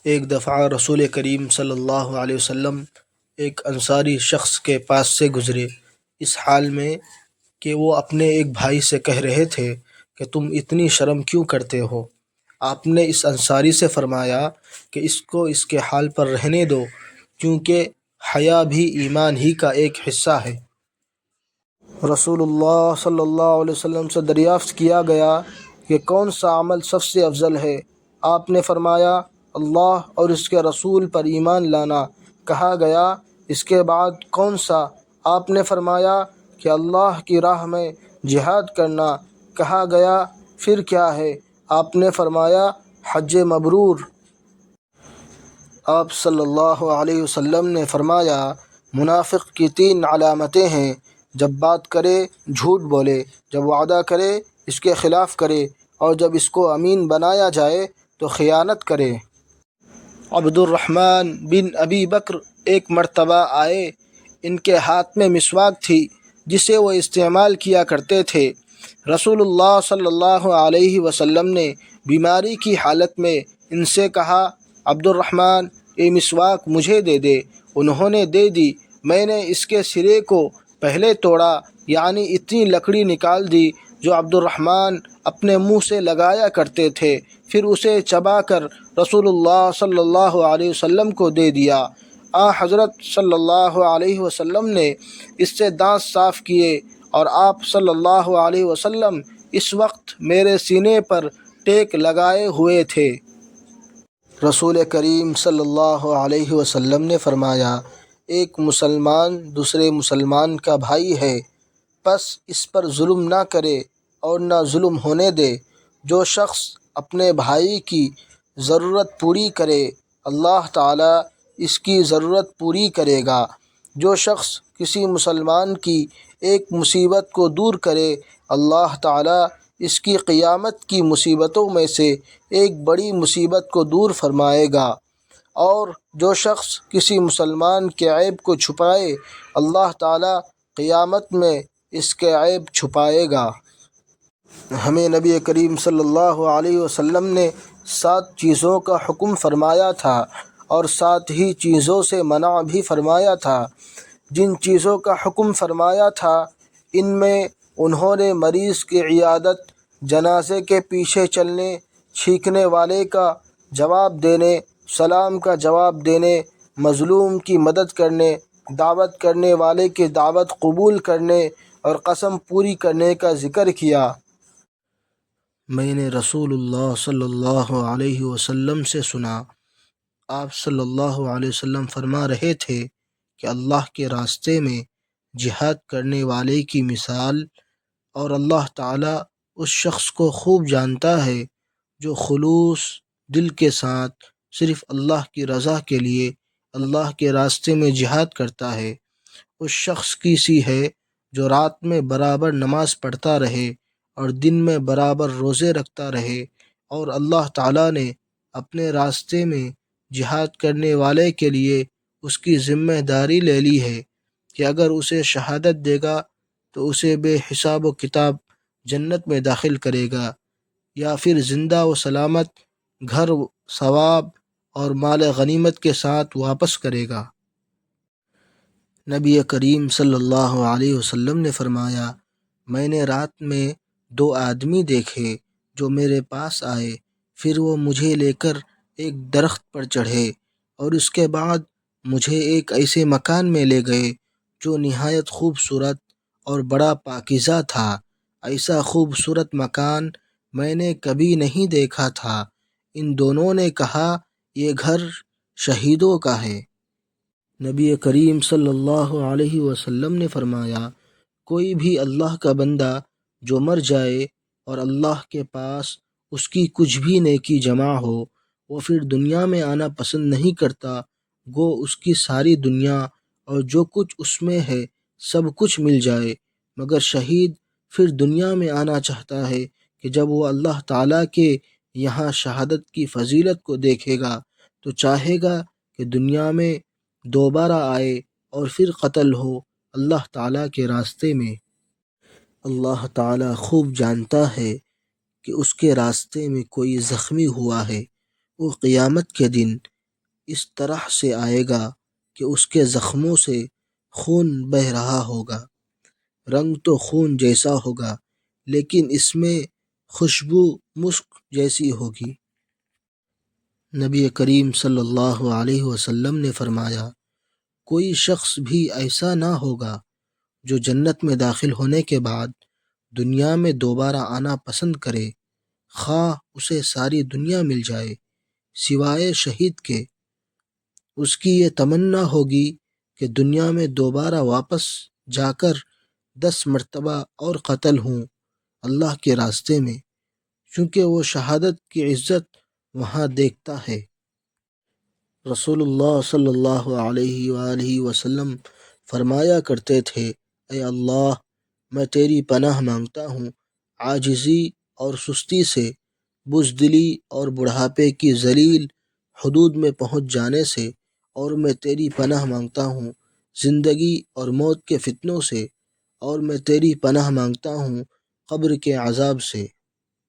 ایک دفعہ رسول کریم صلی اللہ علیہ وسلم ایک انصاری شخص کے پاس سے گزرے، اس حال میں کہ وہ اپنے ایک بھائی سے کہہ رہے تھے کہ تم اتنی شرم کیوں کرتے ہو؟ آپ نے اس انصاری سے فرمایا کہ اس کو اس کے حال پر رہنے دو، کیونکہ حیا بھی ایمان ہی کا ایک حصہ ہے۔ رسول اللہ صلی اللہ علیہ وسلم سے دریافت کیا گیا کہ کون سا عمل سب سے افضل ہے؟ آپ نے فرمایا اللہ اور اس کے رسول پر ایمان لانا۔ کہا گیا اس کے بعد کون سا؟ آپ نے فرمایا کہ اللہ کی راہ میں جہاد کرنا۔ کہا گیا پھر کیا ہے؟ آپ نے فرمایا حج مبرور۔ آپ صلی اللہ علیہ وسلم نے فرمایا منافق کی 3 علامتیں ہیں: جب بات کرے جھوٹ بولے، جب وعدہ کرے اس کے خلاف کرے، اور جب اس کو امین بنایا جائے تو خیانت کرے۔ عبد الرحمن بن ابی بکر ایک مرتبہ آئے، ان کے ہاتھ میں مسواک تھی جسے وہ استعمال کیا کرتے تھے۔ رسول اللہ صلی اللہ علیہ وسلم نے بیماری کی حالت میں ان سے کہا عبد الرحمن یہ مسواک مجھے دے دے۔ انہوں نے دے دی۔ میں نے اس کے سرے کو پہلے توڑا، یعنی اتنی لکڑی نکال دی جو عبد الرحمن اپنے منہ سے لگایا کرتے تھے، پھر اسے چبا کر رسول اللہ صلی اللہ علیہ وسلم کو دے دیا۔ حضرت صلی اللہ علیہ وسلم نے اس سے دانت صاف کیے اور آپ صلی اللہ علیہ وسلم اس وقت میرے سینے پر ٹیک لگائے ہوئے تھے۔ رسول کریم صلی اللہ علیہ وسلم نے فرمایا ایک مسلمان دوسرے مسلمان کا بھائی ہے، پس اس پر ظلم نہ کرے اور نہ ظلم ہونے دے۔ جو شخص اپنے بھائی کی ضرورت پوری کرے اللہ تعالیٰ اس کی ضرورت پوری کرے گا۔ جو شخص کسی مسلمان کی ایک مصیبت کو دور کرے اللہ تعالیٰ اس کی قیامت کی مصیبتوں میں سے ایک بڑی مصیبت کو دور فرمائے گا۔ اور جو شخص کسی مسلمان کے عیب کو چھپائے اللہ تعالیٰ قیامت میں اس کے عیب چھپائے گا۔ ہمیں نبی کریم صلی اللہ علیہ وسلم نے 7 چیزوں کا حکم فرمایا تھا اور 7 ہی چیزوں سے منع بھی فرمایا تھا۔ جن چیزوں کا حکم فرمایا تھا ان میں انہوں نے مریض کی عیادت، جنازے کے پیچھے چلنے، چھینکنے والے کا جواب دینے، سلام کا جواب دینے، مظلوم کی مدد کرنے، دعوت کرنے والے کی دعوت قبول کرنے اور قسم پوری کرنے کا ذکر کیا۔ میں نے رسول اللہ صلی اللہ علیہ وسلم سے سنا، آپ صلی اللہ علیہ وسلم فرما رہے تھے کہ اللہ کے راستے میں جہاد کرنے والے کی مثال، اور اللہ تعالیٰ اس شخص کو خوب جانتا ہے جو خلوص دل کے ساتھ صرف اللہ کی رضا کے لیے اللہ کے راستے میں جہاد کرتا ہے، اس شخص کی سی ہے جو رات میں برابر نماز پڑھتا رہے اور دن میں برابر روزے رکھتا رہے، اور اللہ تعالیٰ نے اپنے راستے میں جہاد کرنے والے کے لیے اس کی ذمہ داری لے لی ہے کہ اگر اسے شہادت دے گا تو اسے بے حساب و کتاب جنت میں داخل کرے گا، یا پھر زندہ و سلامت گھر، ثواب اور مال غنیمت کے ساتھ واپس کرے گا۔ نبی کریم صلی اللہ علیہ وسلم نے فرمایا میں نے رات میں 2 آدمی دیکھے جو میرے پاس آئے، پھر وہ مجھے لے کر ایک درخت پر چڑھے اور اس کے بعد مجھے ایک ایسے مکان میں لے گئے جو نہایت خوبصورت اور بڑا پاکیزہ تھا۔ ایسا خوبصورت مکان میں نے کبھی نہیں دیکھا تھا۔ ان دونوں نے کہا یہ گھر شہیدوں کا ہے۔ نبی کریم صلی اللہ علیہ وسلم نے فرمایا کوئی بھی اللہ کا بندہ جو مر جائے اور اللہ کے پاس اس کی کچھ بھی نیکی جمع ہو، وہ پھر دنیا میں آنا پسند نہیں کرتا، گو اس کی ساری دنیا اور جو کچھ اس میں ہے سب کچھ مل جائے، مگر شہید پھر دنیا میں آنا چاہتا ہے کہ جب وہ اللہ تعالیٰ کے یہاں شہادت کی فضیلت کو دیکھے گا تو چاہے گا کہ دنیا میں دوبارہ آئے اور پھر قتل ہو اللہ تعالیٰ کے راستے میں۔ اللہ تعالیٰ خوب جانتا ہے کہ اس کے راستے میں کوئی زخمی ہوا ہے، وہ قیامت کے دن اس طرح سے آئے گا کہ اس کے زخموں سے خون بہہ رہا ہوگا، رنگ تو خون جیسا ہوگا لیکن اس میں خوشبو مسک جیسی ہوگی۔ نبی کریم صلی اللہ علیہ وسلم نے فرمایا، کوئی شخص بھی ایسا نہ ہوگا جو جنت میں داخل ہونے کے بعد دنیا میں دوبارہ آنا پسند کرے، خواہ اسے ساری دنیا مل جائے سوائے شہید کے۔ اس کی یہ تمنا ہوگی کہ دنیا میں دوبارہ واپس جا کر 10 مرتبہ اور قتل ہوں اللہ کے راستے میں، چونکہ وہ شہادت کی عزت وہاں دیکھتا ہے۔ رسول اللہ صلی اللہ علیہ وآلہ وسلم فرمایا کرتے تھے، اے اللہ، میں تیری پناہ مانگتا ہوں عاجزی اور سستی سے، بزدلی اور بڑھاپے کی ذلیل حدود میں پہنچ جانے سے، اور میں تیری پناہ مانگتا ہوں زندگی اور موت کے فتنوں سے، اور میں تیری پناہ مانگتا ہوں قبر کے عذاب سے۔